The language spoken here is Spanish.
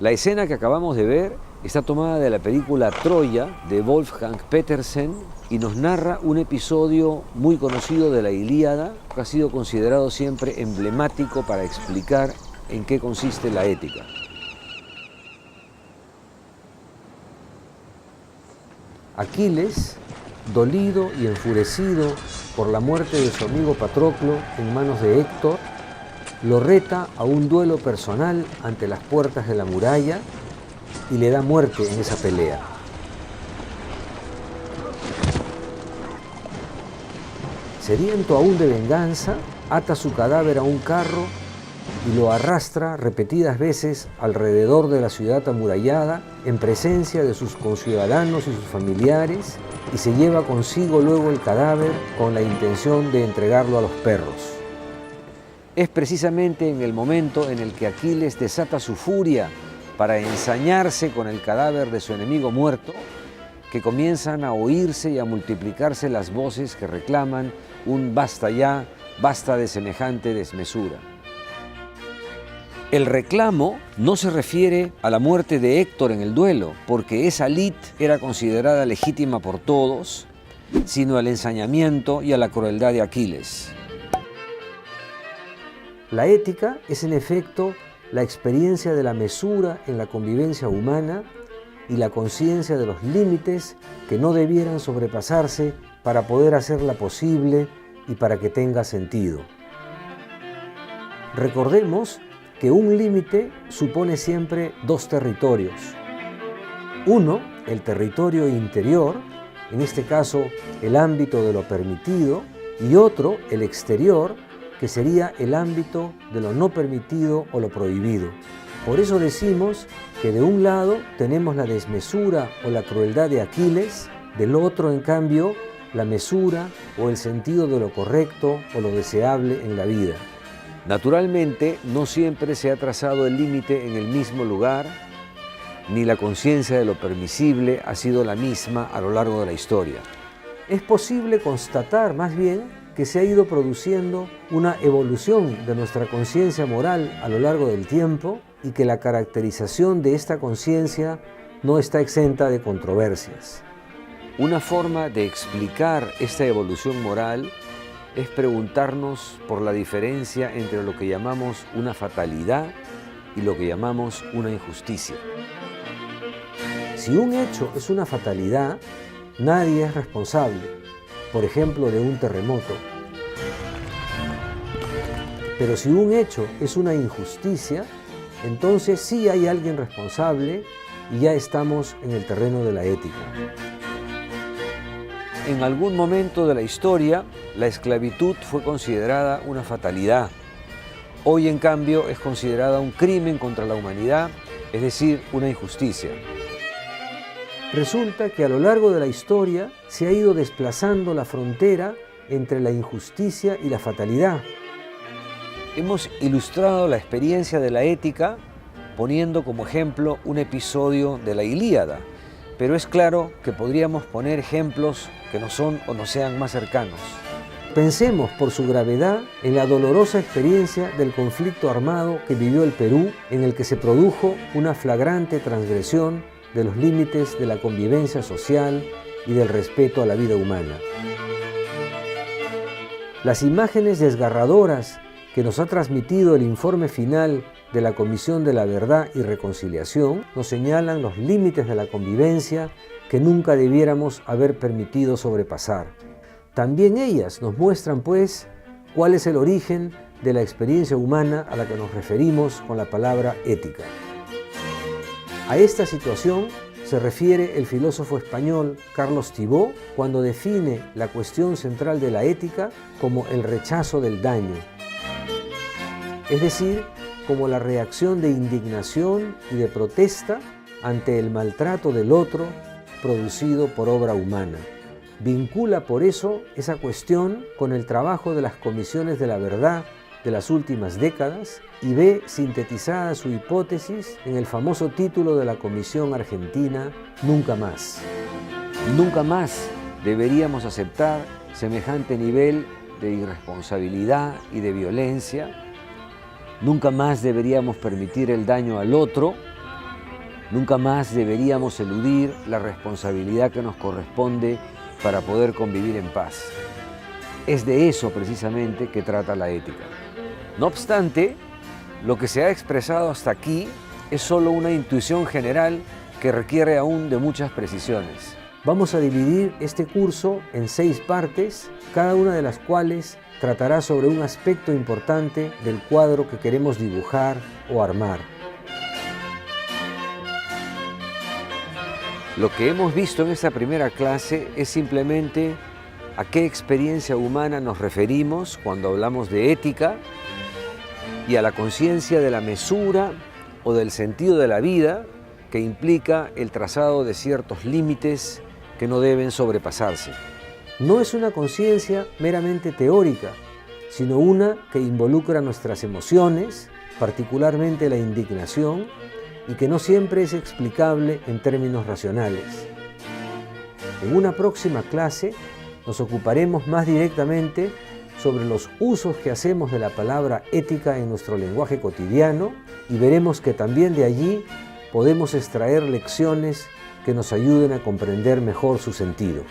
La escena que acabamos de ver está tomada de la película Troya de Wolfgang Petersen y nos narra un episodio muy conocido de la Ilíada que ha sido considerado siempre emblemático para explicar en qué consiste la ética. Aquiles, dolido y enfurecido por la muerte de su amigo Patroclo en manos de Héctor, lo reta a un duelo personal ante las puertas de la muralla y le da muerte en esa pelea. Sediento aún de venganza, ata su cadáver a un carro y lo arrastra repetidas veces alrededor de la ciudad amurallada en presencia de sus conciudadanos y sus familiares, y se lleva consigo luego el cadáver con la intención de entregarlo a los perros. Es precisamente en el momento en el que Aquiles desata su furia para ensañarse con el cadáver de su enemigo muerto, que comienzan a oírse y a multiplicarse las voces que reclaman un basta ya, basta de semejante desmesura. El reclamo no se refiere a la muerte de Héctor en el duelo, porque esa lid era considerada legítima por todos, sino al ensañamiento y a la crueldad de Aquiles. La ética es en efecto la experiencia de la mesura en la convivencia humana y la conciencia de los límites que no debieran sobrepasarse para poder hacerla posible y para que tenga sentido. Recordemos que un límite supone siempre dos territorios. Uno, el territorio interior, en este caso el ámbito de lo permitido, y otro, el exterior, que sería el ámbito de lo no permitido o lo prohibido. Por eso decimos que de un lado tenemos la desmesura o la crueldad de Aquiles, del otro, en cambio, la mesura o el sentido de lo correcto o lo deseable en la vida. Naturalmente, no siempre se ha trazado el límite en el mismo lugar, ni la conciencia de lo permisible ha sido la misma a lo largo de la historia. Es posible constatar, más bien, que se ha ido produciendo una evolución de nuestra conciencia moral a lo largo del tiempo y que la caracterización de esta conciencia no está exenta de controversias. Una forma de explicar esta evolución moral es preguntarnos por la diferencia entre lo que llamamos una fatalidad y lo que llamamos una injusticia. Si un hecho es una fatalidad, nadie es responsable, por ejemplo, de un terremoto. Pero si un hecho es una injusticia, entonces sí hay alguien responsable y ya estamos en el terreno de la ética. En algún momento de la historia, la esclavitud fue considerada una fatalidad. Hoy, en cambio, es considerada un crimen contra la humanidad, es decir, una injusticia. Resulta que a lo largo de la historia se ha ido desplazando la frontera entre la injusticia y la fatalidad. Hemos ilustrado la experiencia de la ética poniendo como ejemplo un episodio de la Ilíada, pero es claro que podríamos poner ejemplos que no son o no sean más cercanos. Pensemos por su gravedad en la dolorosa experiencia del conflicto armado que vivió el Perú, en el que se produjo una flagrante transgresión de los límites de la convivencia social y del respeto a la vida humana. Las imágenes desgarradoras que nos ha transmitido el informe final de la Comisión de la Verdad y Reconciliación nos señalan los límites de la convivencia que nunca debiéramos haber permitido sobrepasar. También ellas nos muestran, pues, cuál es el origen de la experiencia humana a la que nos referimos con la palabra ética. A esta situación se refiere el filósofo español Carlos Tibó cuando define la cuestión central de la ética como el rechazo del daño, es decir, como la reacción de indignación y de protesta ante el maltrato del otro producido por obra humana. Vincula por eso esa cuestión con el trabajo de las comisiones de la verdad de las últimas décadas y ve sintetizada su hipótesis en el famoso título de la Comisión Argentina, Nunca más. Nunca más deberíamos aceptar semejante nivel de irresponsabilidad y de violencia. Nunca más deberíamos permitir el daño al otro Nunca más deberíamos eludir la responsabilidad que nos corresponde para poder convivir en paz. Es de eso precisamente que trata la ética. No obstante, lo que se ha expresado hasta aquí es solo una intuición general que requiere aún de muchas precisiones. Vamos a dividir este curso en 6 partes, cada una de las cuales tratará sobre un aspecto importante del cuadro que queremos dibujar o armar. Lo que hemos visto en esta primera clase es simplemente a qué experiencia humana nos referimos cuando hablamos de ética y a la conciencia de la mesura o del sentido de la vida que implica el trazado de ciertos límites que no deben sobrepasarse. No es una conciencia meramente teórica, sino una que involucra nuestras emociones, particularmente la indignación, y que no siempre es explicable en términos racionales. En una próxima clase nos ocuparemos más directamente sobre los usos que hacemos de la palabra ética en nuestro lenguaje cotidiano y veremos que también de allí podemos extraer lecciones que nos ayuden a comprender mejor su sentido.